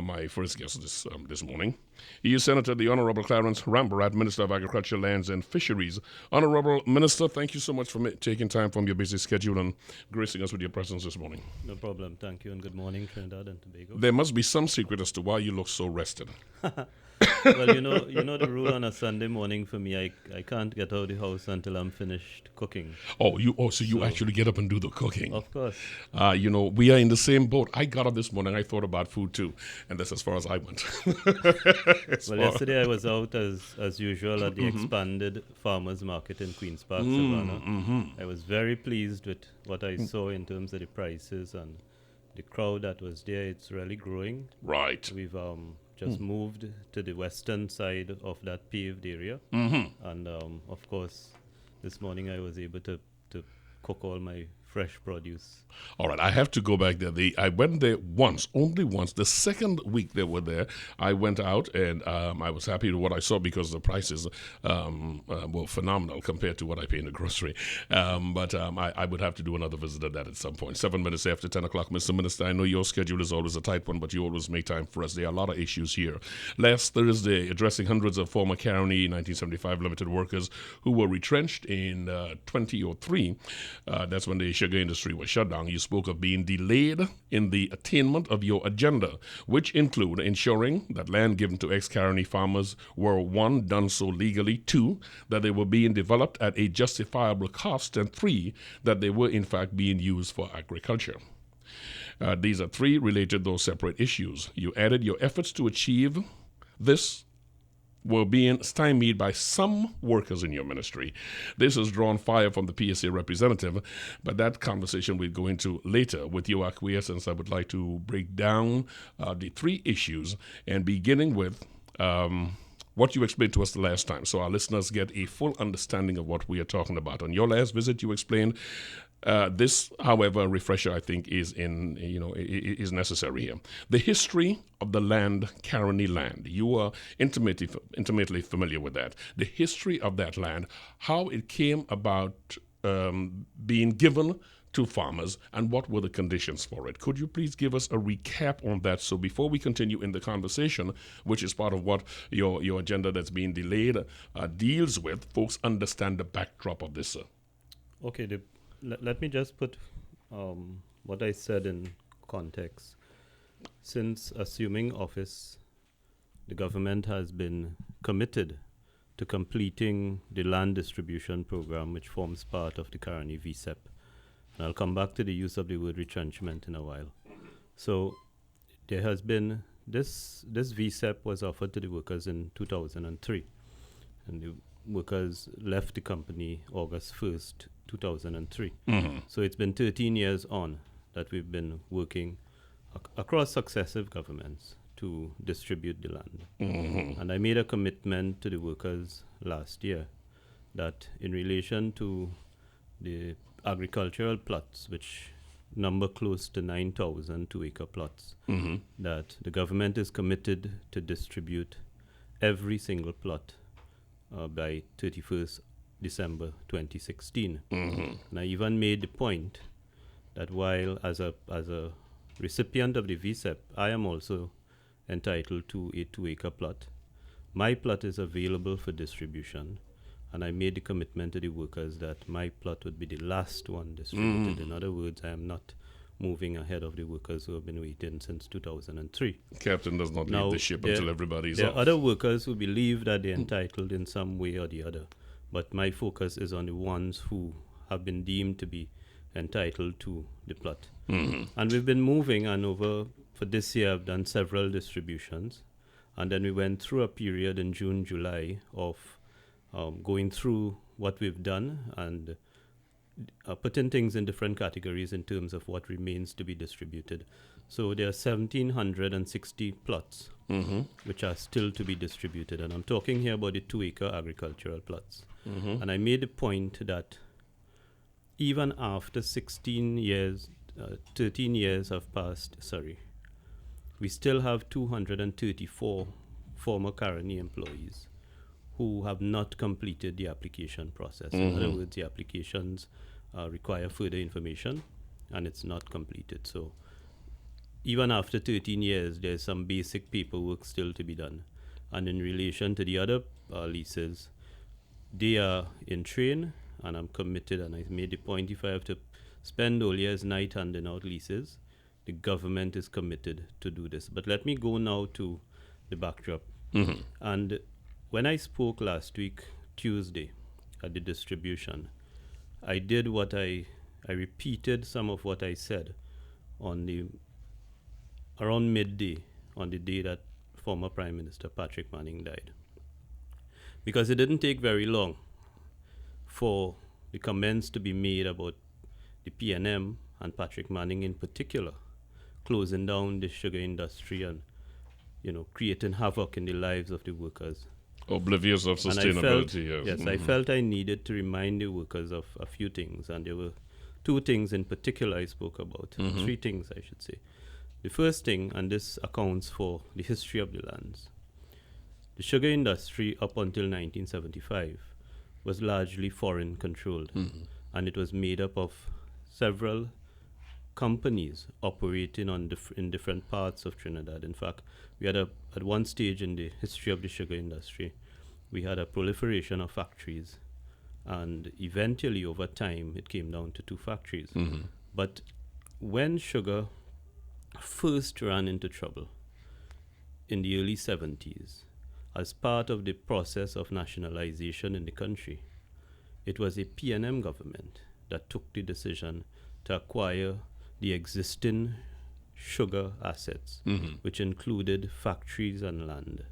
my first guest this morning. He is Senator the Honorable Clarence Rambharat, Minister of Agriculture, Lands and Fisheries. Honorable Minister, thank you so much for taking time from your busy schedule and gracing us with your presence this morning. No problem. Thank you and good morning, Trinidad and Tobago. There must be some secret as to why you look so rested. Well, you know the rule on a Sunday morning for me. I can't get out of the house until I'm finished cooking. So you actually get up and do the cooking. Of course. We are in the same boat. I got up this morning. I thought about food too, and that's as far as I went. Yesterday I was out as usual at the expanded farmers market in Queens Park, Savannah. I was very pleased with what I saw in terms of the prices and the crowd that was there. It's really growing. Right. We've just moved to the western side of that paved area. And of course, this morning I was able to cook all my fresh produce. All right, I have to go back there. I went there once, only once. The second week they were there, I went out and I was happy with what I saw because the prices were phenomenal compared to what I pay in the grocery. But I would have to do another visit at that at some point. 7 minutes after 10 o'clock, Mr. Minister, I know your schedule is always a tight one, but you always make time for us. There are a lot of issues here. Last Thursday, addressing hundreds of former Caroni 1975 limited workers who were retrenched in 2003, that's when the sugar industry was shut down. You spoke of being delayed in the attainment of your agenda, which include ensuring that land given to ex-Caroni farmers were, one, done so legally, two, that they were being developed at a justifiable cost, and three, that they were in fact being used for agriculture. These are three related, though separate issues. You added your efforts to achieve this were being stymied by some workers in your ministry. This has drawn fire from the PSA representative, but that conversation we'll go into later. With your acquiescence, I would like to break down the three issues, and beginning with what you explained to us the last time, so our listeners get a full understanding of what we are talking about. On your last visit, you explained this, however, refresher I think is necessary here. The history of the land, Caroni land. You are intimately familiar with that. The history of that land, how it came about being given to farmers, and what were the conditions for it. Could you please give us a recap on that? So before we continue in the conversation, which is part of what your agenda that's being delayed deals with, folks understand the backdrop of this, sir. Okay, let me just put what I said in context. Since assuming office, the government has been committed to completing the land distribution program, which forms part of the Caroni VSEP. And I'll come back to the use of the word retrenchment in a while. So there has been, this VSEP was offered to the workers in 2003. And the workers left the company August 1st, 2003. So it's been 13 years on that we've been working across successive governments to distribute the land. And I made a commitment to the workers last year that in relation to the agricultural plots, which number close to 9,000 2-acre plots, that the government is committed to distribute every single plot by 31st December 2016. And I even made the point that while as a recipient of the VSEP, I am also entitled to a 2-acre plot, my plot is available for distribution. And I made the commitment to the workers that my plot would be the last one distributed. In other words, I am not moving ahead of the workers who have been waiting since 2003. Captain does not leave the ship until everybody's off. There are other workers who believe that they're entitled in some way or the other. But my focus is on the ones who have been deemed to be entitled to the plot. And we've been moving, and for this year I've done several distributions. And then we went through a period in June, July of going through what we've done and putting things in different categories in terms of what remains to be distributed. So there are 1,760 plots which are still to be distributed. And I'm talking here about the 2-acre agricultural plots. And I made the point that even after 13 years have passed, we still have 234 former Caroni employees who have not completed the application process. In other words, the applications require further information, and it's not completed. So even after 13 years, there's some basic paperwork still to be done. And in relation to the other leases, they are in train, and I'm committed, and I made the point, if I have to spend all year's night handing out leases, the government is committed to do this. But let me go now to the backdrop. And when I spoke last week, Tuesday, at the distribution, I did what I repeated some of what I said around midday on the day that former Prime Minister Patrick Manning died. Because it didn't take very long for the comments to be made about the PNM and Patrick Manning in particular closing down the sugar industry and, creating havoc in the lives of the workers. Oblivious of sustainability. Yes, I felt I needed to remind the workers of a few things, and there were two things in particular I spoke about. Three things, I should say. The first thing, and this accounts for the history of the lands. The sugar industry up until 1975 was largely foreign controlled, and it was made up of several companies operating in different parts of Trinidad. In fact, we had at one stage in the history of the sugar industry, we had a proliferation of factories, and eventually over time it came down to 2 factories. But when sugar first ran into trouble in the early 70s, as part of the process of nationalization in the country, it was a PNM government that took the decision to acquire the existing sugar assets, which included factories and land,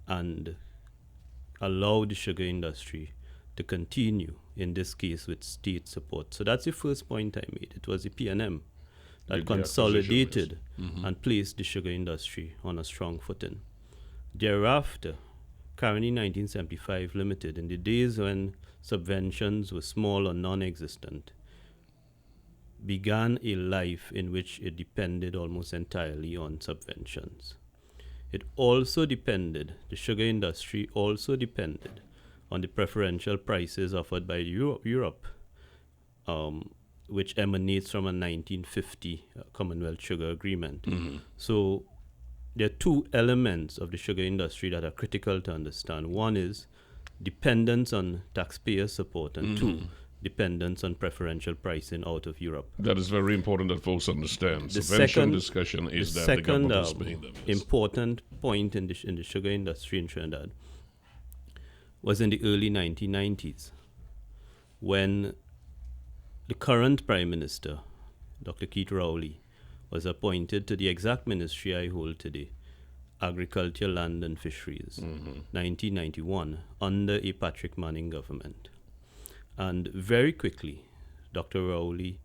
and allow the sugar industry to continue, in this case with state support. So that's the first point I made. It was the PNM that consolidated and placed the sugar industry on a strong footing. Thereafter, Caroni 1975 Limited, in the days when subventions were small or non-existent, began a life in which it depended almost entirely on subventions. It also depended, the sugar industry also depended on the preferential prices offered by Europe, which emanates from a 1950 Commonwealth Sugar Agreement. So there are 2 elements of the sugar industry that are critical to understand. One is dependence on taxpayer support, and 2, dependence on preferential pricing out of Europe. That is very important that folks understand. The subvention discussion is that the government is paying them. Important point in the sugar industry in Trinidad was in the early 1990s, when the current Prime Minister, Dr. Keith Rowley, was appointed to the exact ministry I hold today, Agriculture, Land and Fisheries, 1991, under a Patrick Manning government. And very quickly, Dr. Rowley,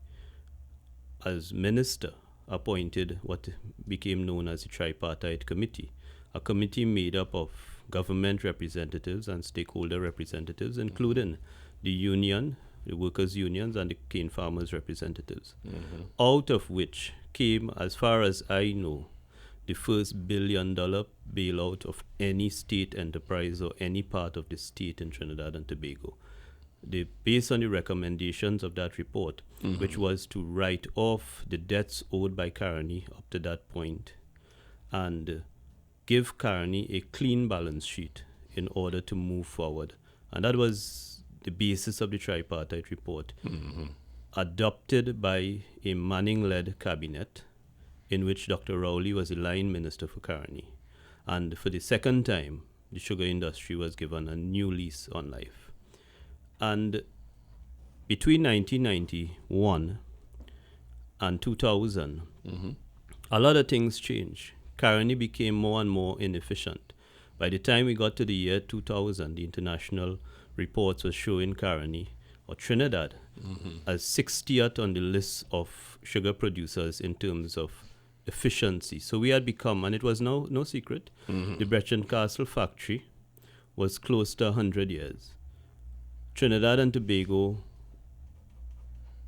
as minister, appointed what became known as the Tripartite Committee, a committee made up of government representatives and stakeholder representatives, including the union, the workers' unions, and the cane farmers' representatives, out of which came, as far as I know, the first $1 billion bailout of any state enterprise or any part of the state in Trinidad and Tobago. Based on the recommendations of that report, which was to write off the debts owed by Caroni up to that point and give Caroni a clean balance sheet in order to move forward. And that was the basis of the tripartite report, adopted by a Manning-led cabinet in which Dr. Rowley was the line minister for Caroni. And for the second time, the sugar industry was given a new lease on life. And between 1991 and 2000, a lot of things changed. Caroni became more and more inefficient. By the time we got to the year 2000, the international reports were showing Caroni, or Trinidad, as 60th on the list of sugar producers in terms of efficiency. So we had become, and it was no secret, the Brechin Castle factory was close to 100 years. Trinidad and Tobago,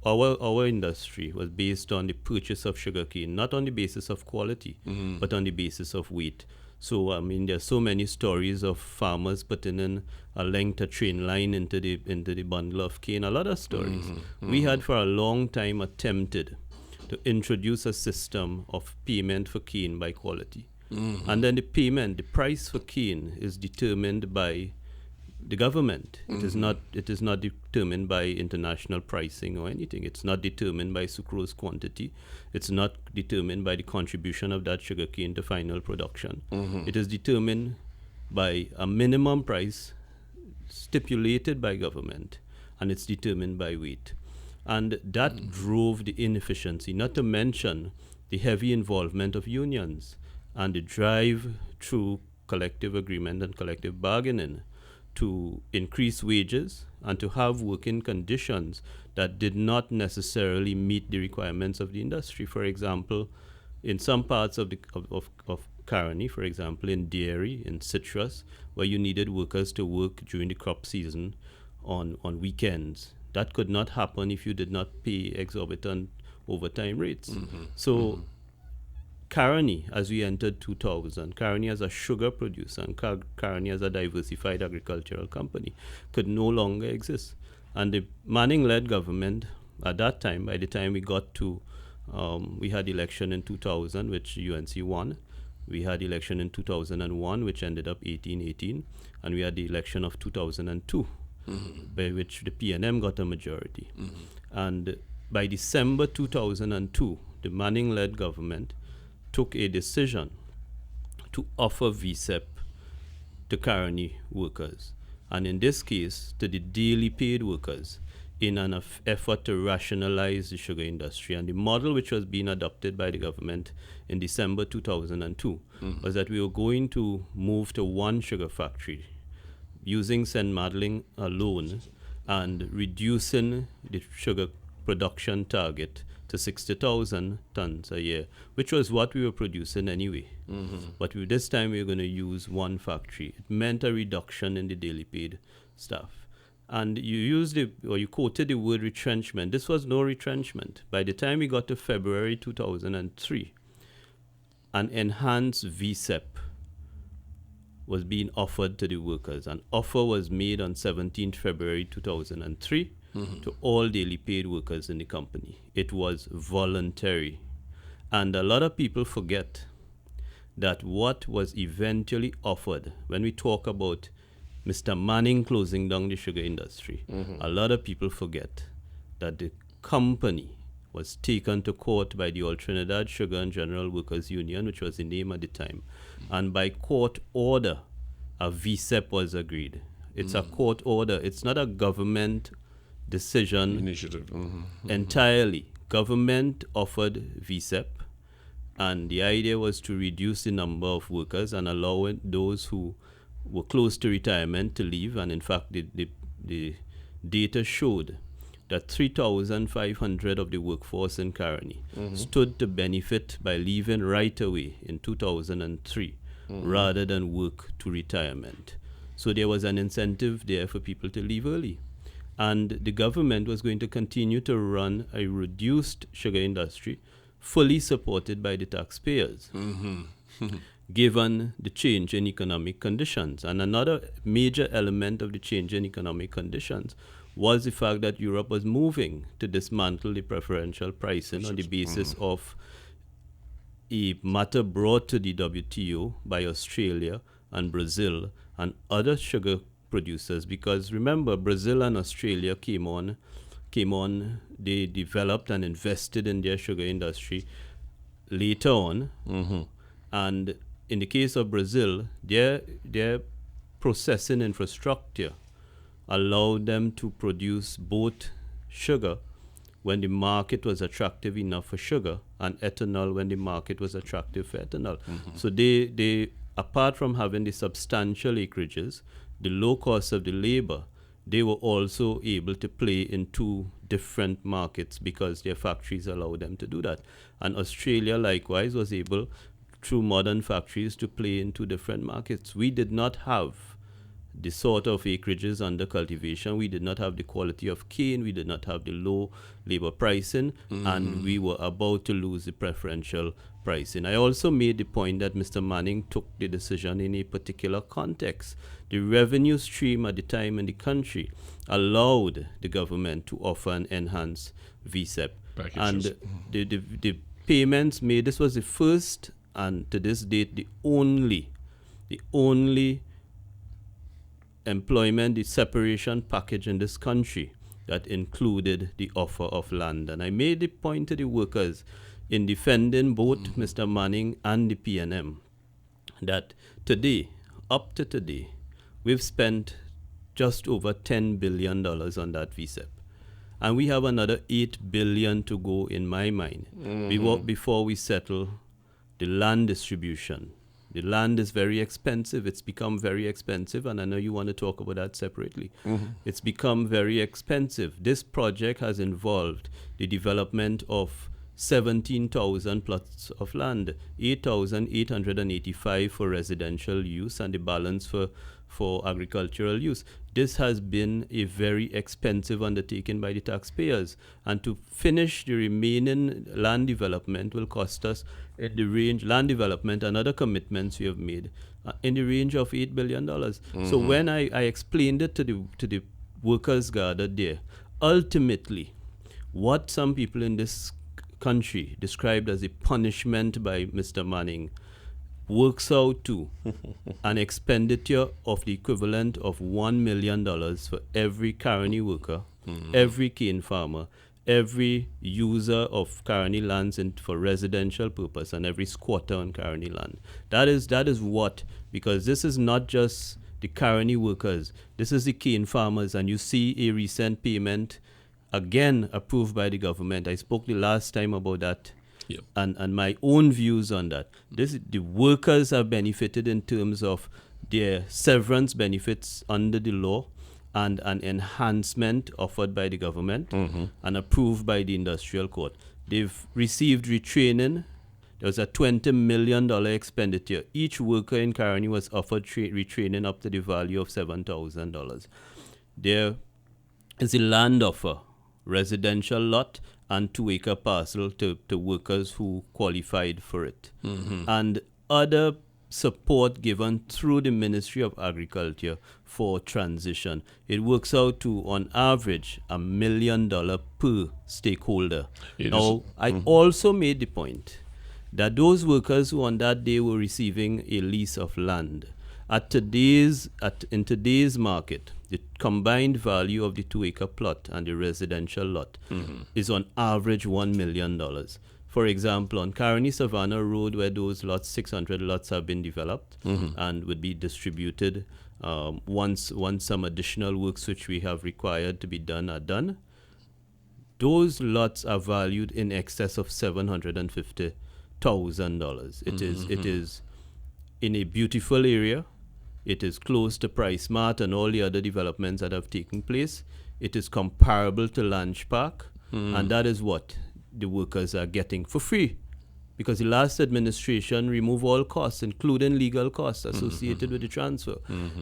our industry was based on the purchase of sugarcane, not on the basis of quality, but on the basis of weight. So, I mean, there's so many stories of farmers putting in a length of train line into the bundle of cane, a lot of stories. We had for a long time attempted to introduce a system of payment for cane by quality. And then the price for cane is determined by the government. It is not determined by international pricing or anything. It's not determined by sucrose quantity. It's not determined by the contribution of that sugarcane to final production. It is determined by a minimum price stipulated by government, and it's determined by weight. And that drove the inefficiency, not to mention the heavy involvement of unions and the drive through collective agreement and collective bargaining to increase wages and to have working conditions that did not necessarily meet the requirements of the industry. For example, in some parts of Caroni, for example, in dairy, in citrus, where you needed workers to work during the crop season on Weekends. That could not happen if you did not pay exorbitant overtime rates. So Caroni, as we entered 2000, Caroni as a sugar producer and Caroni as a diversified agricultural company could no longer exist. And the Manning-led government at that time, by the time we got to, we had election in 2000, which UNC won. We had election in 2001, which ended up 18-18. And we had the election of 2002, by which the PNM got a majority. And by December 2002, the Manning-led government took a decision to offer VSEP to Caroni workers, and in this case, to the daily paid workers, in an effort to rationalize the sugar industry. And the model which was being adopted by the government in December 2002 was that we were going to move to one sugar factory using St. Madeleine alone and reducing the sugar production target to 60,000 tons a year, which was what we were producing anyway. But this time we were going to use one factory. It meant a reduction in the daily paid staff. And you quoted the word retrenchment. This was no retrenchment. By the time we got to February 2003, an enhanced VSEP was being offered to the workers. An offer was made on 17th February 2003 to all daily paid workers in the company. It was voluntary. And a lot of people forget that what was eventually offered, when we talk about Mr. Manning closing down the sugar industry, a lot of people forget that the company was taken to court by the All Trinidad Sugar and General Workers Union, which was the name at the time. And by court order, a VSEP was agreed. It's a court order. It's not a government decision. Initiative. Entirely. Government offered VSEP, and the idea was to reduce the number of workers and allow those who were close to retirement to leave. And in fact, the data showed that 3,500 of the workforce in Caroni stood to benefit by leaving right away in 2003 rather than work to retirement. So there was an incentive there for people to leave early. And the government was going to continue to run a reduced sugar industry, fully supported by the taxpayers, given the change in economic conditions. And another major element of the change in economic conditions was the fact that Europe was moving to dismantle the preferential pricing on the basis of a matter brought to the WTO by Australia and Brazil and other sugar producers. Because remember, Brazil and Australia came on, they developed and invested in their sugar industry later on. And in the case of Brazil, their processing infrastructure allowed them to produce both sugar when the market was attractive enough for sugar, and ethanol when the market was attractive for ethanol. So they apart from having the substantial acreages, the low cost of the labor, they were also able to play in two different markets because their factories allowed them to do that. And Australia likewise was able, through modern factories, to play in two different markets. We did not have the sort of acreages under cultivation. We did not have the quality of cane. We did not have the low labor pricing, and we were about to lose the preferential pricing. I also made the point that Mr. Manning took the decision in a particular context. The revenue stream at the time in the country allowed the government to offer an enhanced VSEP. And Packages. the payments made, this was the first and to this date the only employment, the separation package in this country that included the offer of land. And I made the point to the workers in defending both Mr. Manning and the PNM that today, up to today, we've spent just over $10 billion on that VSEP. And we have another $8 billion to go in my mind before we settle the land distribution. The land is very expensive. It's become very expensive, and I know you want to talk about that separately. It's become very expensive. This project has involved the development of 17,000 plots of land, 8,885 for residential use, and the balance for agricultural use. This has been a very expensive undertaking by the taxpayers, and to finish the remaining land development will cost us in the range, land development and other commitments we have made, in the range of $8 billion. So when I explained it to the workers gathered there, ultimately, what some people in this country described as a punishment by Mr. Manning works out to an expenditure of the equivalent of $1 million for every Caroni worker, every cane farmer, every user of Caroni lands for residential purpose, and every squatter on Caroni land. That is what, because this is not just the Caroni workers, this is the cane farmers, and you see a recent payment again approved by the government. I spoke the last time about that. Yep. And my own views on that. The workers have benefited in terms of their severance benefits under the law and an enhancement offered by the government and approved by the industrial court. They've received retraining. There was a $20 million expenditure. Each worker in Caroni was offered retraining up to the value of $7,000. There is a land offer, residential lot, and 2-acre parcel to workers who qualified for it. And other support given through the Ministry of Agriculture for transition. It works out to, on average, $1 million per stakeholder. I also made the point that those workers who on that day were receiving a lease of land, in today's market, the combined value of the 2-acre plot and the residential lot is on average $1 million. For example, on Caroni Savannah Road, where those 600 lots have been developed and would be distributed once some additional works which we have required to be done are done, those lots are valued in excess of $750,000. It is in a beautiful area. It is close to Price Mart and all the other developments that have taken place. It is comparable to Lange Park, and that is what the workers are getting for free, because the last administration removed all costs, including legal costs associated with the transfer.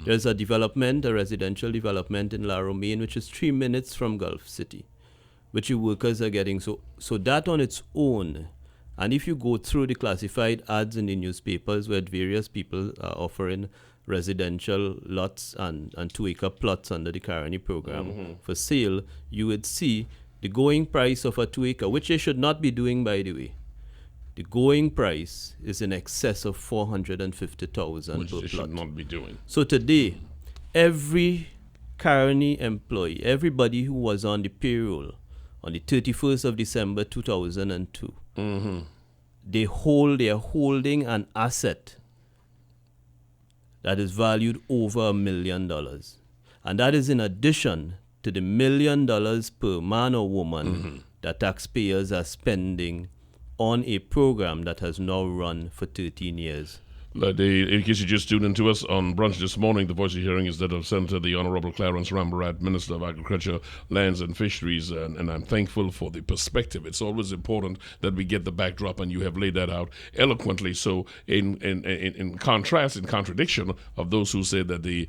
There's a residential development in La Romaine, which is 3 minutes from Gulf City, which the workers are getting. So that on its own, and if you go through the classified ads in the newspapers where various people are offering residential lots and 2-acre plots under the Caroni program for sale, you would see the going price of a 2-acre, which they should not be doing, by the way. The going price is in excess of $450,000 per plot. Which they should not be doing. So today, every Caroni employee, everybody who was on the payroll on the 31st of December 2002, they are holding an asset that is valued over $1 million. And that is in addition to the $1 million per man or woman that taxpayers are spending on a program that has now run for 13 years. In case you just tuned into us on Brunch this morning, the voice you're hearing is that of Senator the Honorable Clarence Rambharat, Minister of Agriculture, Lands and Fisheries, and I'm thankful for the perspective. It's always important that we get the backdrop, and you have laid that out eloquently. So in contrast, in contradiction of those who say that the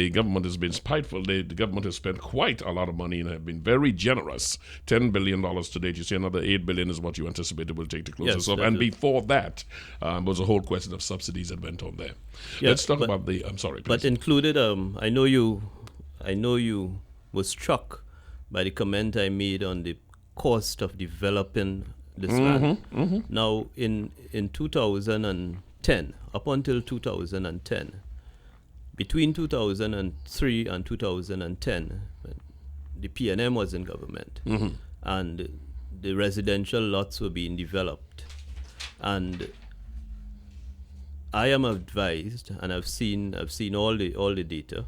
government has been spiteful, the government has spent quite a lot of money and have been very generous. $10 billion to date. You say another $8 billion is what you anticipate it will take to close this up. And before that was a whole question of subsidies that went on there. Yeah, let's talk about the. I'm sorry, please. But included, I know you were struck by the comment I made on the cost of developing this land. Now, in 2010, up until 2010, between 2003 and 2010, the PNM was in government, and the residential lots were being developed. And I am advised, and I've seen all the data.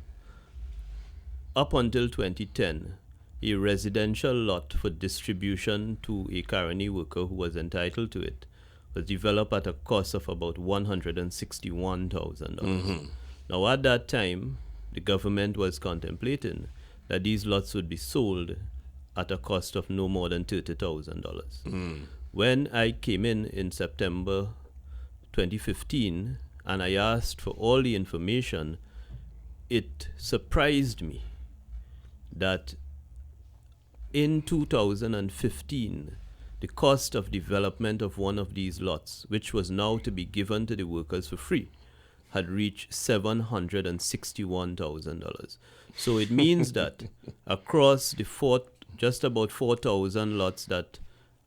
Up until 2010, a residential lot for distribution to a Caroni worker who was entitled to it was developed at a cost of about $161,000. Now, at that time, the government was contemplating that these lots would be sold at a cost of no more than $30,000. When I came in September 2015 and I asked for all the information, it surprised me that in 2015, the cost of development of one of these lots, which was now to be given to the workers for free, had reached $761,000. So it means that across the just about 4,000 lots that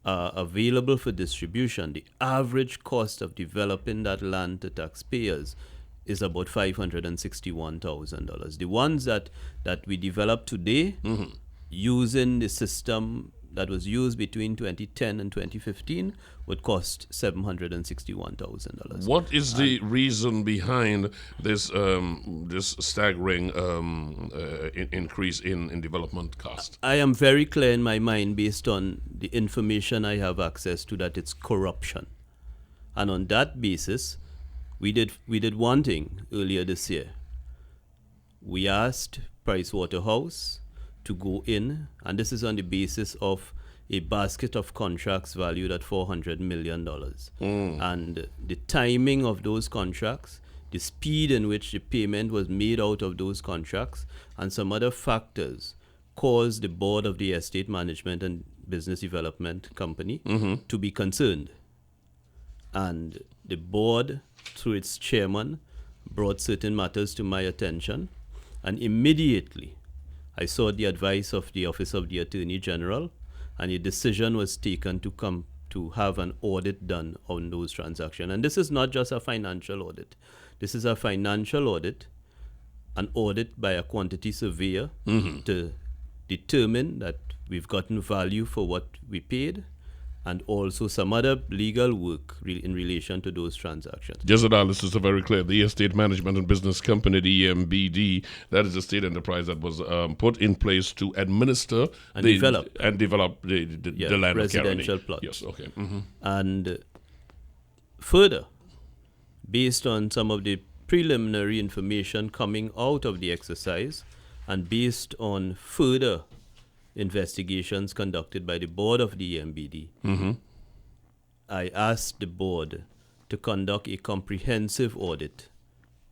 are available for distribution, the average cost of developing that land to taxpayers is about $561,000. The ones that we develop today, using the system that was used between 2010 and 2015, would cost $761,000. What is the reason behind this this staggering increase in development cost? I am very clear in my mind, based on the information I have access to, that it's corruption. And on that basis, we did one thing earlier this year. We asked Pricewaterhouse to go in, and this is on the basis of a basket of contracts valued at $400 million. And the timing of those contracts, the speed in which the payment was made out of those contracts, and some other factors caused the board of the Estate Management and Business Development Company to be concerned. And the board, through its chairman, brought certain matters to my attention, and immediately I sought the advice of the Office of the Attorney General, and a decision was taken to come to have an audit done on those transactions. And this is not just a financial audit. This is a financial audit, an audit by a quantity surveyor to determine that we've gotten value for what we paid, and also some other legal work in relation to those transactions. Just so that this is very clear, the Estate Management and Business Company, the EMBD, that is a state enterprise that was put in place to administer and develop the land residential of Caroni. plots. Yes, okay. And further, based on some of the preliminary information coming out of the exercise, and based on further investigations conducted by the board of the EMBD, I asked the board to conduct a comprehensive audit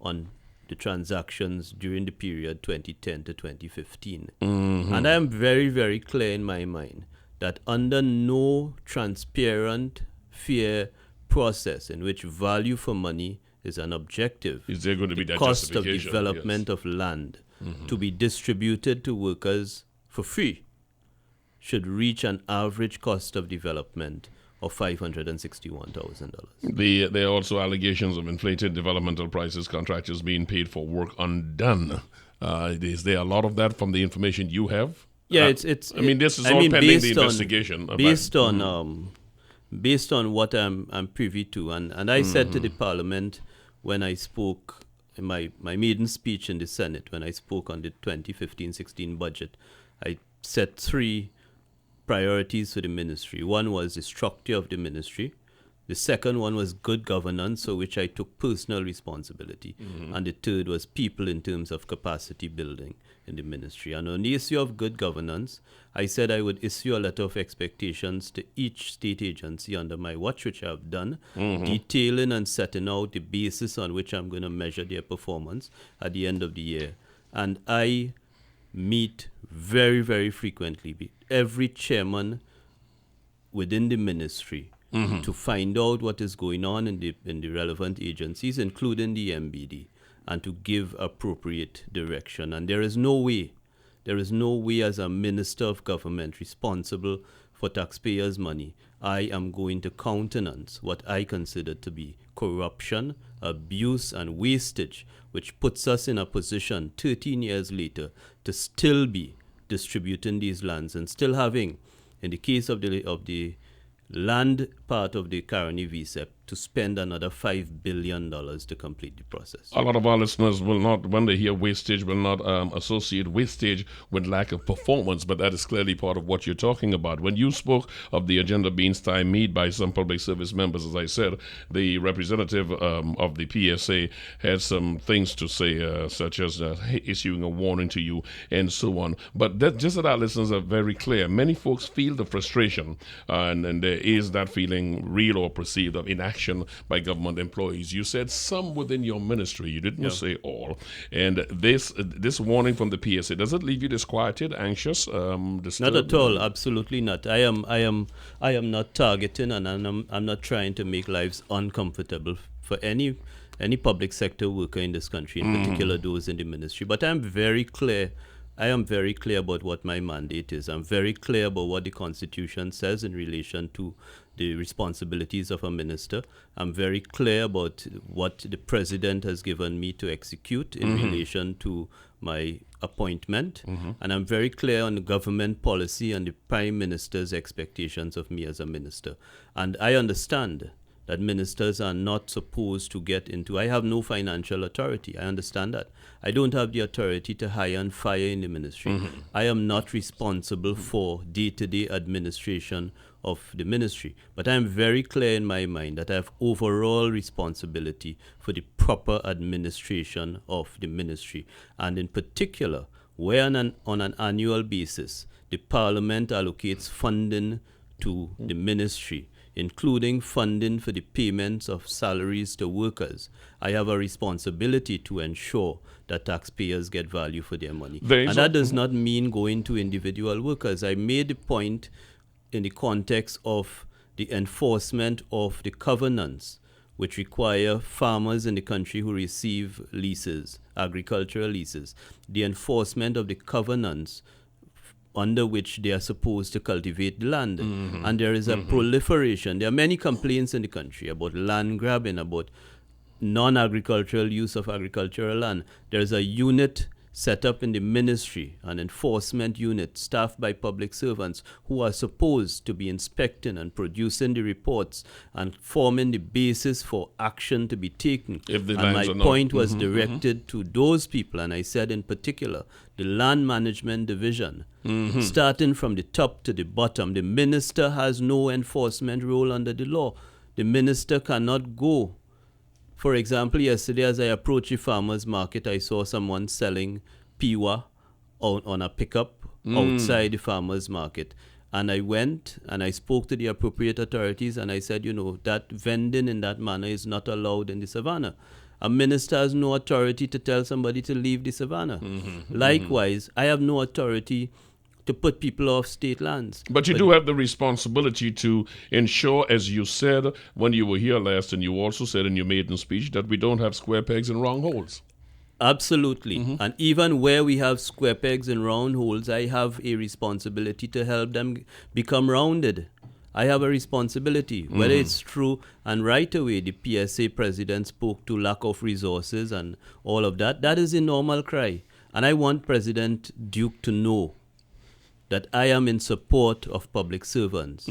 on the transactions during the period 2010 to 2015. And I am very, very clear in my mind that under no transparent, fair process in which value for money is an objective, is there going to be the that cost of justification? development of land to be distributed to workers for free should reach an average cost of development of $561,000. There are also allegations of inflated developmental prices, contractors being paid for work undone. Is there a lot of that from the information you have? Yeah, this is all pending the investigation. Based on what I'm privy to, and I said to the Parliament when I spoke in my maiden speech in the Senate, when I spoke on the 2015-16 budget, I set three priorities for the ministry. One was the structure of the ministry. The second one was good governance, for which I took personal responsibility. And the third was people in terms of capacity building in the ministry. And on the issue of good governance, I said I would issue a letter of expectations to each state agency under my watch, which I have done, detailing and setting out the basis on which I'm going to measure their performance at the end of the year. And I meet very, very frequently with every chairman within the ministry to find out what is going on in the relevant agencies, including the MBD, and to give appropriate direction. And there is no way as a minister of government responsible for taxpayers' money, I am going to countenance what I consider to be corruption, abuse, and wastage, which puts us in a position 13 years later to still be distributing these lands and still having, in the case of the land part of the Caroni VSEP, to spend another $5 billion to complete the process. A lot of our listeners will not, when they hear wastage, will not associate wastage with lack of performance, but that is clearly part of what you're talking about. When you spoke of the agenda being stymied by some public service members, as I said, the representative of the PSA had some things to say, such as issuing a warning to you and so on. But just that our listeners are very clear. Many folks feel the frustration, and there is that feeling, real or perceived, of inaction by government employees. You said some within your ministry. You didn't say all. And this warning from the PSA, does it leave you disquieted, anxious, disturbed? Not at all. Absolutely not. I am not targeting, and I'm not trying to make lives uncomfortable for any public sector worker in this country, in particular those in the ministry. But I am very clear about what my mandate is. I'm very clear about what the Constitution says in relation to the responsibilities of a minister. I'm very clear about what the President has given me to execute in relation to my appointment. And I'm very clear on the government policy and the Prime Minister's expectations of me as a minister. And I understand that ministers are not supposed to get into. I have no financial authority. I understand that. I don't have the authority to hire and fire in the ministry. I am not responsible for day-to-day administration of the ministry. But I am very clear in my mind that I have overall responsibility for the proper administration of the ministry. And in particular, where on an annual basis, the Parliament allocates funding to the ministry, including funding for the payments of salaries to workers, I have a responsibility to ensure that taxpayers get value for their money. And that does not mean going to individual workers. I made the point in the context of the enforcement of the covenants which require farmers in the country who receive leases, agricultural leases, the enforcement of the covenants under which they are supposed to cultivate the land. And there is a proliferation. There are many complaints in the country about land grabbing, about non-agricultural use of agricultural land. There is a unit set up in the ministry, an enforcement unit staffed by public servants who are supposed to be inspecting and producing the reports and forming the basis for action to be taken. If the and lands my are not- point was directed to those people, and I said in particular, the Land Management Division, starting from the top to the bottom. The minister has no enforcement role under the law. The minister cannot go. For example, yesterday as I approached the farmers market, I saw someone selling piwa on a pickup outside the farmers market. And I went and I spoke to the appropriate authorities and I said, that vending in that manner is not allowed in the savannah. A minister has no authority to tell somebody to leave the savannah. Likewise, I have no authority to put people off state lands. But you do have the responsibility to ensure, as you said when you were here last, and you also said in your maiden speech, that we don't have square pegs and round holes. Absolutely. And even where we have square pegs and round holes, I have a responsibility to help them become rounded. I have a responsibility, whether it's true. And right away, the PSA president spoke to lack of resources and all of that. That is a normal cry. And I want President Duke to know that I am in support of public servants.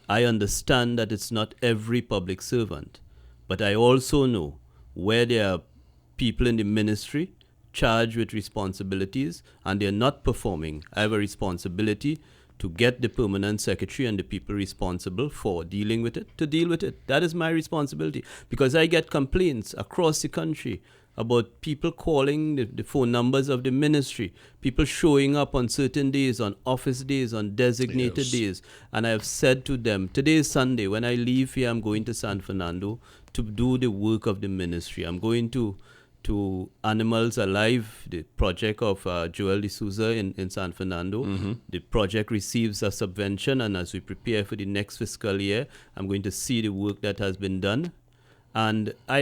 I understand that it's not every public servant, but I also know where there are people in the ministry charged with responsibilities and they're not performing. I have a responsibility to get the permanent secretary and the people responsible for dealing with it, to deal with it. That is my responsibility, because I get complaints across the country about people calling the phone numbers of the ministry, people showing up on certain days, on office days, on designated days. And I have said to them, today is Sunday. When I leave here, I'm going to San Fernando to do the work of the ministry. I'm going to Animals Alive, the project of Joel D'Souza in San Fernando. The project receives a subvention, and as we prepare for the next fiscal year, I'm going to see the work that has been done. And I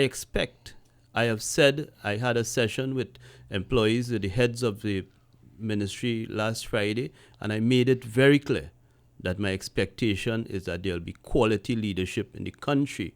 have said, I had a session with employees, with the heads of the ministry last Friday, and I made it very clear that my expectation is that there'll be quality leadership in the country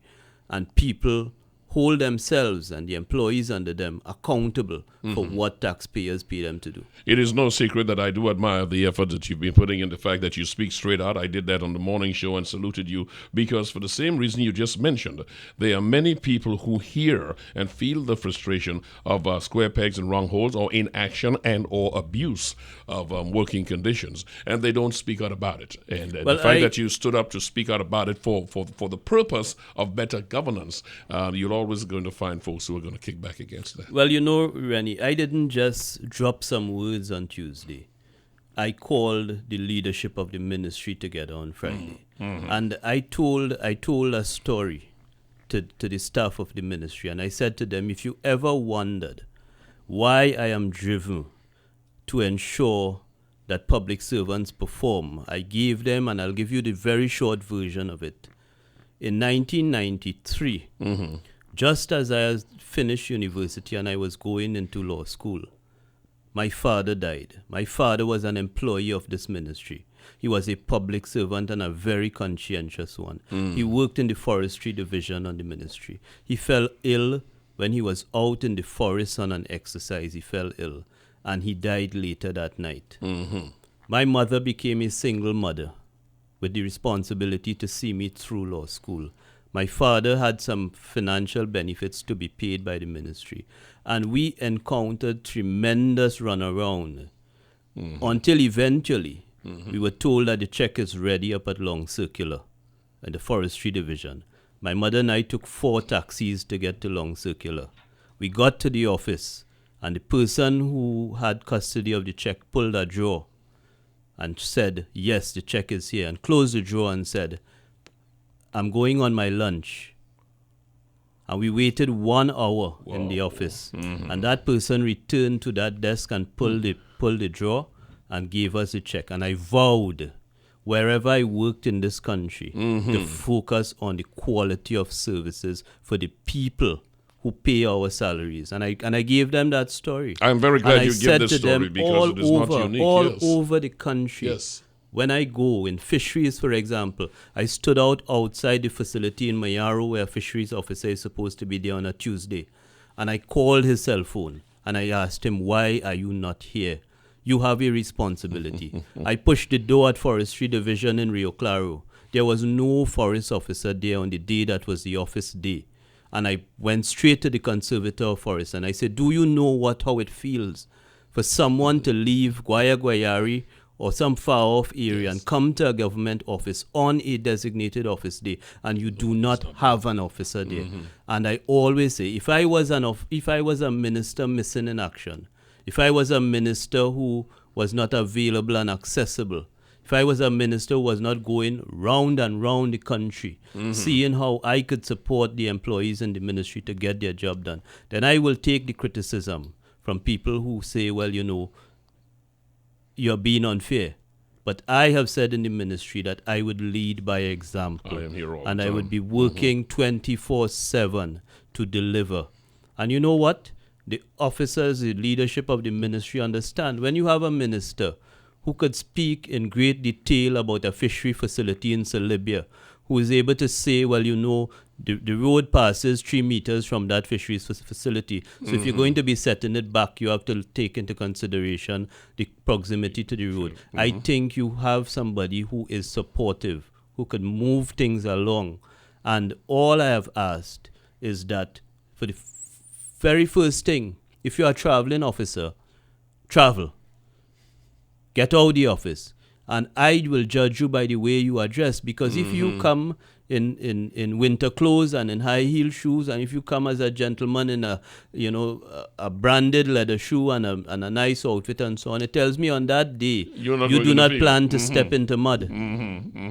and people hold themselves and the employees under them accountable for what taxpayers pay them to do. It is no secret that I do admire the effort that you've been putting in, the fact that you speak straight out. I did that on the morning show and saluted you because for the same reason you just mentioned, there are many people who hear and feel the frustration of square pegs and round holes or inaction and or abuse of working conditions, and they don't speak out about it. And the fact that you stood up to speak out about it for the purpose of better governance, you're always going to find folks who are going to kick back against that. Well, you know, Rennie, I didn't just drop some words on Tuesday. I called the leadership of the ministry together on Friday. And I told a story to the staff of the ministry. And I said to them, if you ever wondered why I am driven to ensure that public servants perform, I gave them, and I'll give you the very short version of it. In 1993, just as I had finished university and I was going into law school, my father died. My father was an employee of this ministry. He was a public servant and a very conscientious one. He worked in the forestry division on the ministry. He fell ill when he was out in the forest on an exercise. He fell ill and he died later that night. My mother became a single mother with the responsibility to see me through law school. My father had some financial benefits to be paid by the ministry. And we encountered tremendous runaround until eventually we were told that the check is ready up at Long Circular in the forestry division. My mother and I took 4 taxis to get to Long Circular. We got to the office and the person who had custody of the check pulled a drawer and said, yes, the check is here, and closed the drawer and said, I'm going on my lunch. And we waited 1 hour in the office. And that person returned to that desk and pulled the drawer and gave us a check. And I vowed, wherever I worked in this country, to focus on the quality of services for the people who pay our salaries. And I gave them that story. I'm very glad you give this story because it is not unique. All over the country. Yes. When I go in Fisheries, for example, I stood outside the facility in Mayaro where a fisheries officer is supposed to be there on a Tuesday. And I called his cell phone and I asked him, why are you not here? You have a responsibility. I pushed the door at Forestry Division in Rio Claro. There was no forest officer there on the day that was the office day. And I went straight to the conservator of forest and I said, do you know how it feels for someone to leave Guayari or some far-off area and come to a government office on a designated office day, and you do not have an officer there? And I always say, if I was a minister missing in action, if I was a minister who was not available and accessible, if I was a minister who was not going round and round the country, seeing how I could support the employees in the ministry to get their job done, then I will take the criticism from people who say, well, you know, you're being unfair. But I have said in the ministry that I would lead by example. I am here all and the I time. would be working 24/7 to deliver. And you know what? The officers, the leadership of the ministry understand. When you have a minister who could speak in great detail about a fishery facility in Celibia, who is able to say, well, you know, the road passes 3 meters from that fisheries facility. So if you're going to be setting it back, you have to take into consideration the proximity to the road. I think you have somebody who is supportive, who could move things along. And all I have asked is that for the very first thing, if you're a traveling officer, travel. Get out of the office. And I will judge you by the way you are dressed. Because if you come in winter clothes and in high heel shoes, and if you come as a gentleman in a branded leather shoe and a nice outfit and so on, it tells me on that day you do not plan to step into mud.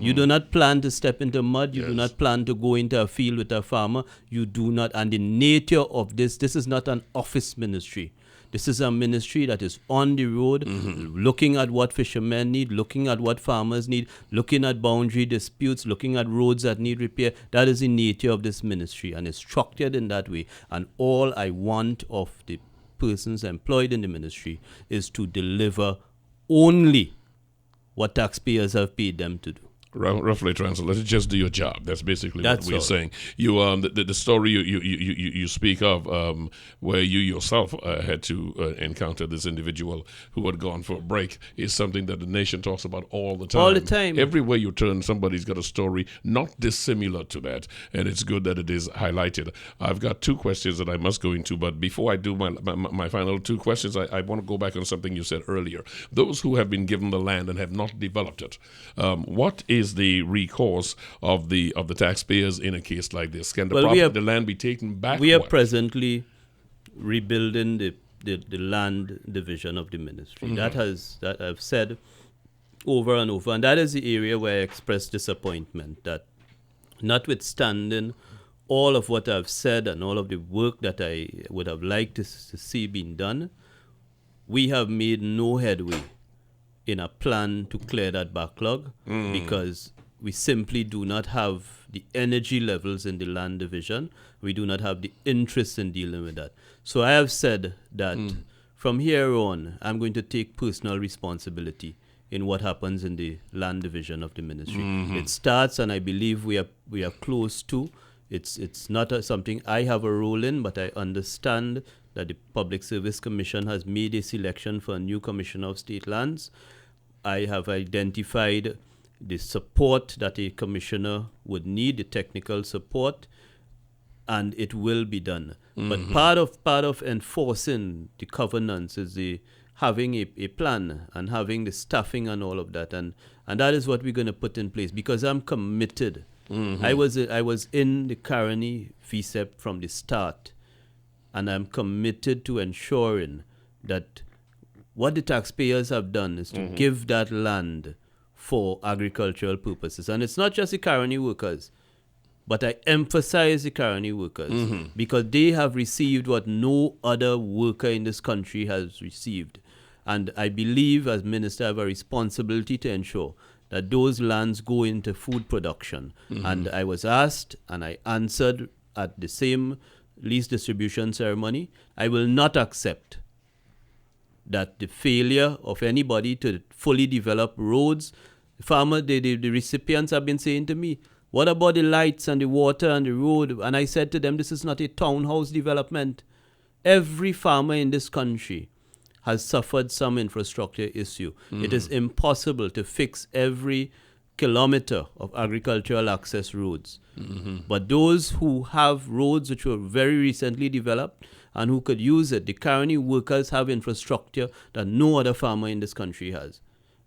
You do not plan to step into mud. You do not plan to go into a field with a farmer. You do not. And the nature of this is not an office ministry. This is a ministry that is on the road, looking at what fishermen need, looking at what farmers need, looking at boundary disputes, looking at roads that need repair. That is the nature of this ministry, and it's structured in that way. And all I want of the persons employed in the ministry is to deliver only what taxpayers have paid them to do. Roughly translated, just do your job. That's basically That's what we're all. saying. You the story you speak of, where you yourself had to encounter this individual who had gone for a break, is something that the nation talks about all the time. All the time. Everywhere you turn, somebody's got a story not dissimilar to that, and it's good that it is highlighted. I've got two questions that I must go into, but before I do my final two questions, I want to go back on something you said earlier. Those who have been given the land and have not developed it, what is the recourse of the taxpayers in a case like this? Can the land be taken back? We are presently rebuilding the land division of the ministry. That I've said over and over, and that is the area where I express disappointment that, notwithstanding all of what I've said and all of the work that I would have liked to see being done, we have made no headway in a plan to clear that backlog, because we simply do not have the energy levels in the land division. We do not have the interest in dealing with that. So I have said that from here on, I'm going to take personal responsibility in what happens in the land division of the ministry. It starts, and I believe we are close to. It's not something I have a role in, but I understand that the Public Service Commission has made a selection for a new Commissioner of State Lands. I have identified the support that a commissioner would need, the technical support, and it will be done. But part of enforcing the covenants is having a plan and having the staffing and all of that, and that is what we're going to put in place, because I'm committed. I was in the Caroni VSEP from the start, and I'm committed to ensuring that what the taxpayers have done is to give that land for agricultural purposes. And it's not just the Caroni workers, but I emphasize the Caroni workers, because they have received what no other worker in this country has received. And I believe, as minister, I have a responsibility to ensure that those lands go into food production. And I was asked, and I answered at the same lease distribution ceremony, I will not accept that the failure of anybody to fully develop roads, the recipients have been saying to me, what about the lights and the water and the road? And I said to them, this is not a townhouse development. Every farmer in this country has suffered some infrastructure issue. It is impossible to fix every kilometer of agricultural access roads. But those who have roads which were very recently developed and who could use it, the Caroni workers have infrastructure that no other farmer in this country has.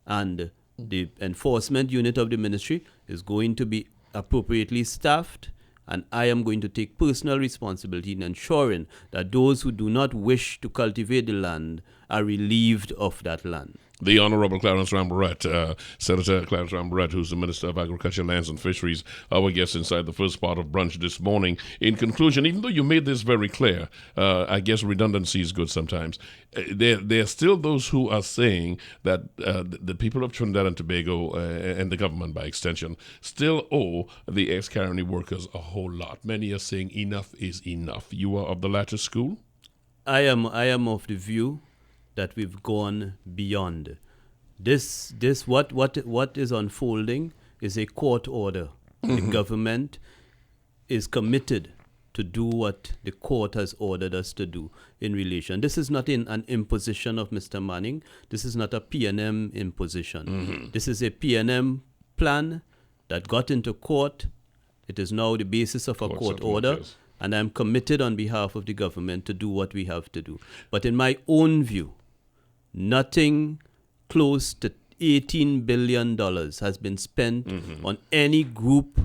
And the enforcement unit of the ministry is going to be appropriately staffed, and I am going to take personal responsibility in ensuring that those who do not wish to cultivate the land are relieved of that land. The Honorable Clarence Rambharat, Senator Clarence Rambharat, who's the Minister of Agriculture, Lands and Fisheries, our guest inside the first part of Brunch this morning. In conclusion, even though you made this very clear, I guess redundancy is good sometimes. There are still those who are saying that the people of Trinidad and Tobago and the government, by extension, still owe the ex-Caroni workers a whole lot. Many are saying enough is enough. You are of the latter school? I am of the view that we've gone beyond. What is unfolding is a court order. The government is committed to do what the court has ordered us to do in relation. This is not an imposition of Mr. Manning. This is not a P&M imposition. This is a P&M plan that got into court. It is now the basis of a court order. Yes. And I'm committed on behalf of the government to do what we have to do. But in my own view, nothing close to $18 billion has been spent on any group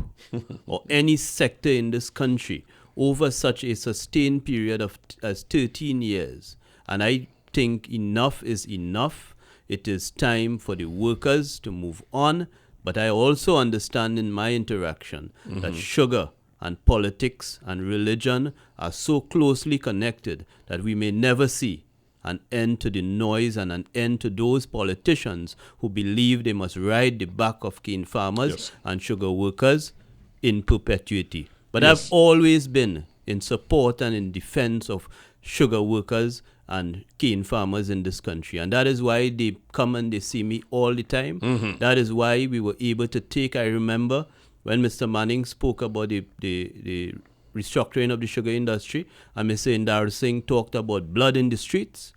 or any sector in this country over such a sustained period of as 13 years. And I think enough is enough. It is time for the workers to move on. But I also understand in my interaction that sugar and politics and religion are so closely connected that we may never see an end to the noise and an end to those politicians who believe they must ride the back of cane farmers and sugar workers in perpetuity. But I've always been in support and in defense of sugar workers and cane farmers in this country. And that is why they come and they see me all the time. That is why we were able to take, I remember when Mr. Manning spoke about the restructuring of the sugar industry, and Mr. Indar Singh talked about blood in the streets.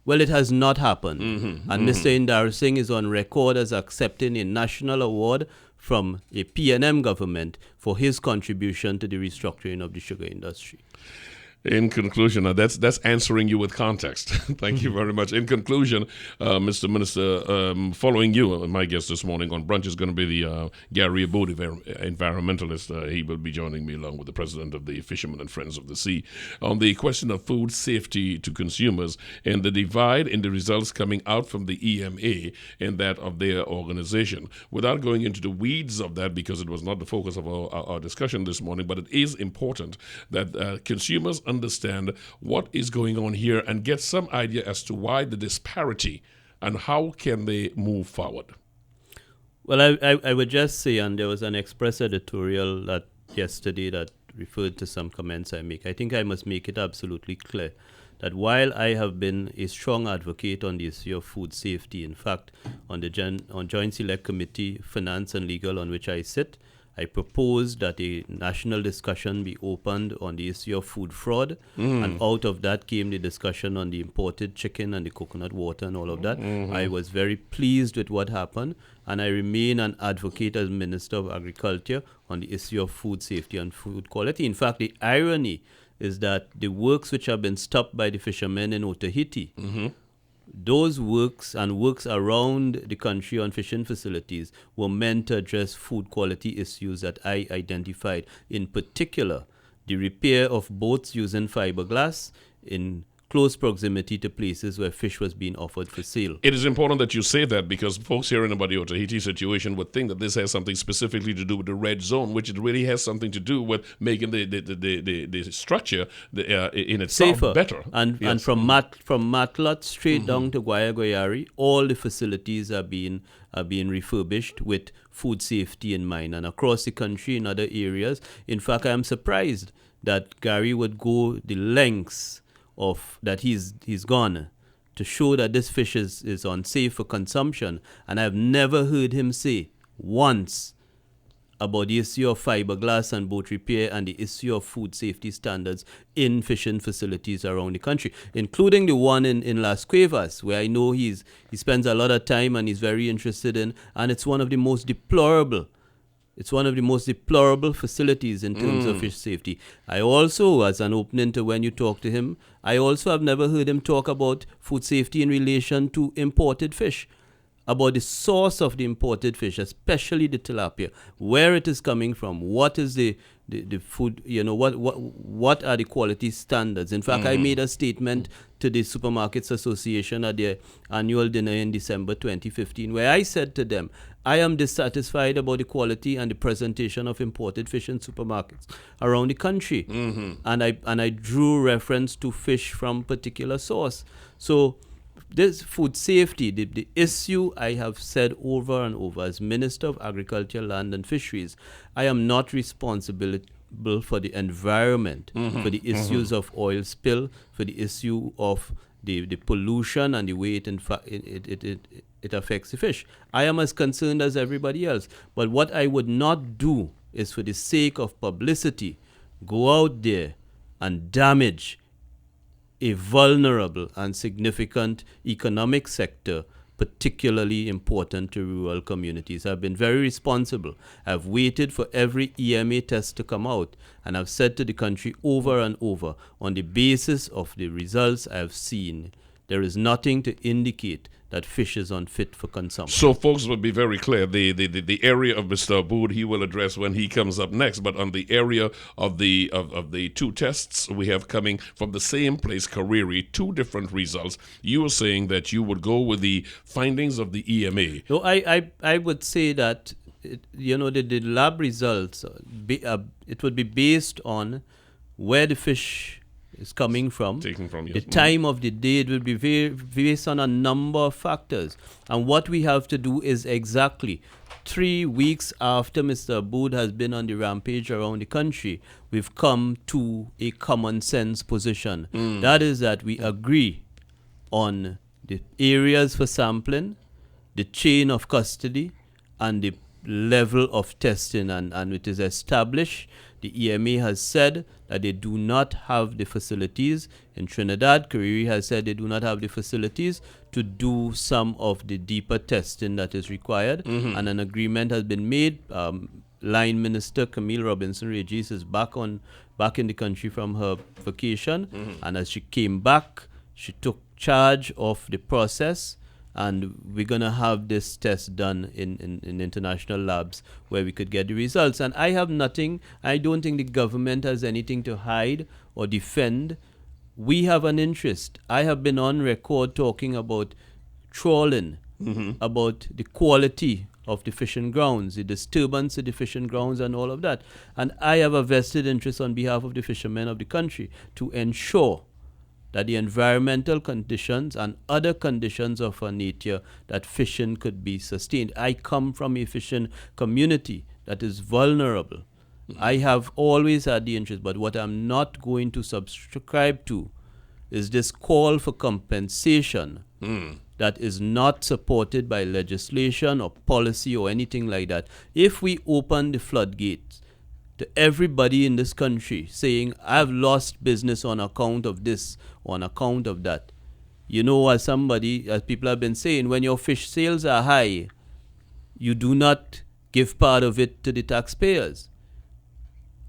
Well, it has not happened. And Mr. Indar Singh is on record as accepting a national award from a PNM government for his contribution to the restructuring of the sugar industry. In conclusion, that's answering you with context. Thank you very much. In conclusion, Mr. Minister, following you, my guest this morning on Brunch is going to be the Gary Abode, environmentalist. He will be joining me along with the president of the Fishermen and Friends of the Sea on the question of food safety to consumers and the divide in the results coming out from the EMA and that of their organization. Without going into the weeds of that, because it was not the focus of our discussion this morning, but it is important that consumers understand what is going on here and get some idea as to why the disparity and how can they move forward. Well, I would just say, and there was an Express editorial that yesterday that referred to some comments I make. I think I must make it absolutely clear that while I have been a strong advocate on the issue of food safety, in fact, on the Joint Select Committee, Finance and Legal, on which I sit, I proposed that a national discussion be opened on the issue of food fraud, and out of that came the discussion on the imported chicken and the coconut water and all of that. I was very pleased with what happened, and I remain an advocate as Minister of Agriculture on the issue of food safety and food quality. In fact, the irony is that the works which have been stopped by the fishermen in Otaheite, those works and works around the country on fishing facilities were meant to address food quality issues that I identified. In particular, the repair of boats using fiberglass in close proximity to places where fish was being offered for sale. It is important that you say that because folks hearing about the Otaheite situation would think that this has something specifically to do with the red zone, which it really has something to do with making the structure in itself safer, better. And from Matlat straight down to Guayaguayari, all the facilities are being refurbished with food safety in mind, and across the country in other areas. In fact, I am surprised that Gary would go the lengths of that he's gone to show that this fish is unsafe for consumption, and I've never heard him say once about the issue of fiberglass and boat repair and the issue of food safety standards in fishing facilities around the country, including the one in Las Cuevas, where I know he spends a lot of time and he's very interested in, and it's one of the most deplorable facilities in terms of fish safety. I also, as an opening to when you talk to him, I also have never heard him talk about food safety in relation to imported fish, about the source of the imported fish, especially the tilapia, where it is coming from, what is the food, what are the quality standards. In fact, I made a statement to the Supermarkets Association at their annual dinner in December 2015, where I said to them, I am dissatisfied about the quality and the presentation of imported fish in supermarkets around the country. And I drew reference to fish from particular source. So this food safety, the issue I have said over and over as Minister of Agriculture, Land and Fisheries, I am not responsible for the environment, for the issues of oil spill, for the issue of the pollution and the way it affects the fish. I am as concerned as everybody else. But what I would not do is, for the sake of publicity, go out there and damage a vulnerable and significant economic sector, particularly important to rural communities. I've been very responsible. I've waited for every EMA test to come out, and I've said to the country over and over, on the basis of the results I've seen, there is nothing to indicate that fish is unfit for consumption. So folks will be very clear. The area of Mr. Abood he will address when he comes up next, but on the area of the two tests we have coming from the same place, Kariri, two different results. You were saying that you would go with the findings of the EMA. No, I would say that the lab results it would be based on where the fish is coming from, taken from, the yes. time of the day. It will be based on a number of factors. And what we have to do is exactly 3 weeks after Mr. Abood has been on the rampage around the country, we've come to a common sense position. That is that we agree on the areas for sampling, the chain of custody, and the level of testing. And it is established. The EMA has said that they do not have the facilities. In Trinidad, Caroni has said they do not have the facilities to do some of the deeper testing that is required. And an agreement has been made. Line Minister Camille Robinson-Regis is back in the country from her vacation. And as she came back, she took charge of the process, and we're going to have this test done in international labs where we could get the results. And I don't think the government has anything to hide or defend. We have an interest. I have been on record talking about trawling, about the quality of the fishing grounds, the disturbance of the fishing grounds and all of that. And I have a vested interest on behalf of the fishermen of the country to ensure that the environmental conditions and other conditions of a nature that fishing could be sustained. I come from a fishing community that is vulnerable. I have always had the interest, but what I'm not going to subscribe to is this call for compensation that is not supported by legislation or policy or anything like that. If we open the floodgates to everybody in this country saying, I've lost business on account of this, on account of that. You know, as people have been saying, when your fish sales are high, you do not give part of it to the taxpayers.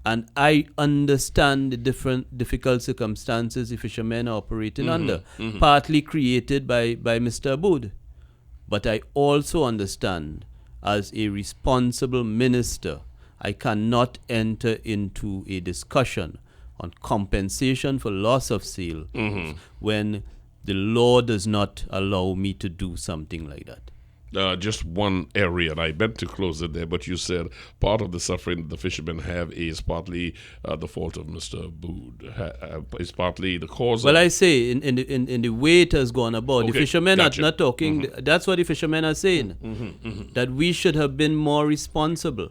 And I understand the difficult circumstances the fishermen are operating under, partly created by Mr. Abood. But I also understand, as a responsible minister, I cannot enter into a discussion on compensation for loss of sale when the law does not allow me to do something like that. Just one area, and I meant to close it there, but you said part of the suffering that the fishermen have is partly the fault of Mr. Abood. It's partly the cause Well, I say, in the way it has gone about, the fishermen are not talking, that's what the fishermen are saying, that we should have been more responsible.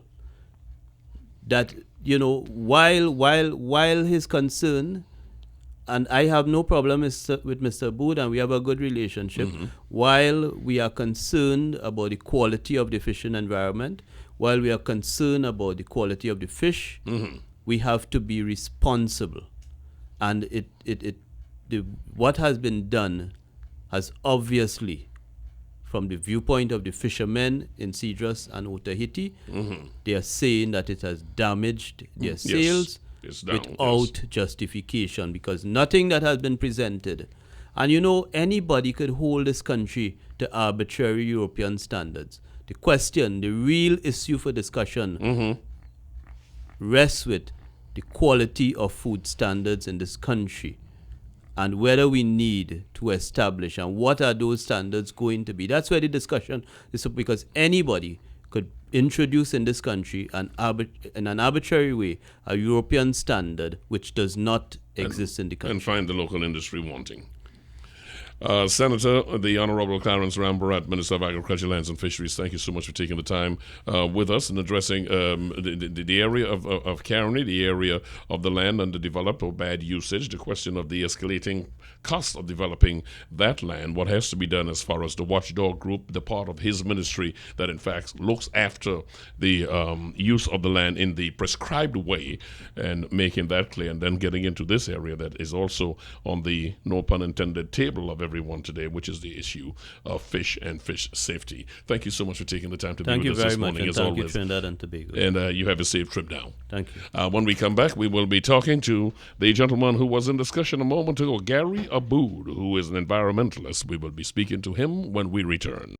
That, you know, while his concern, and I have no problem with Mr. Abood, and we have a good relationship, while we are concerned about the quality of the fishing environment, while we are concerned about the quality of the fish, we have to be responsible. And what has been done has obviously, from the viewpoint of the fishermen in Cedros and Otaheite, they are saying that it has damaged their sales without justification, because nothing that has been presented. And you know, anybody could hold this country to arbitrary European standards. The question, the real issue for discussion rests with the quality of food standards in this country, and whether we need to establish, and what are those standards going to be. That's where the discussion is, because anybody could introduce in this country in an arbitrary way a European standard which does not exist in the country. And find the local industry wanting. Senator, the Honorable Clarence Rambharat, Minister of Agriculture, Lands and Fisheries, thank you so much for taking the time with us and addressing the area of Caroni, the area of the land underdeveloped or bad usage, the question of the escalating cost of developing that land, what has to be done as far as the watchdog group, the part of his ministry that in fact looks after the use of the land in the prescribed way, and making that clear, and then getting into this area that is also on the, no pun intended, table of everyone today, which is the issue of fish and fish safety. Thank you so much for taking the time to be with us this morning, as always. Thank you, Trinidad and Tobago. And you have a safe trip down. Thank you. When we come back, we will be talking to the gentleman who was in discussion a moment ago, Gary Abood, who is an environmentalist. We will be speaking to him when we return.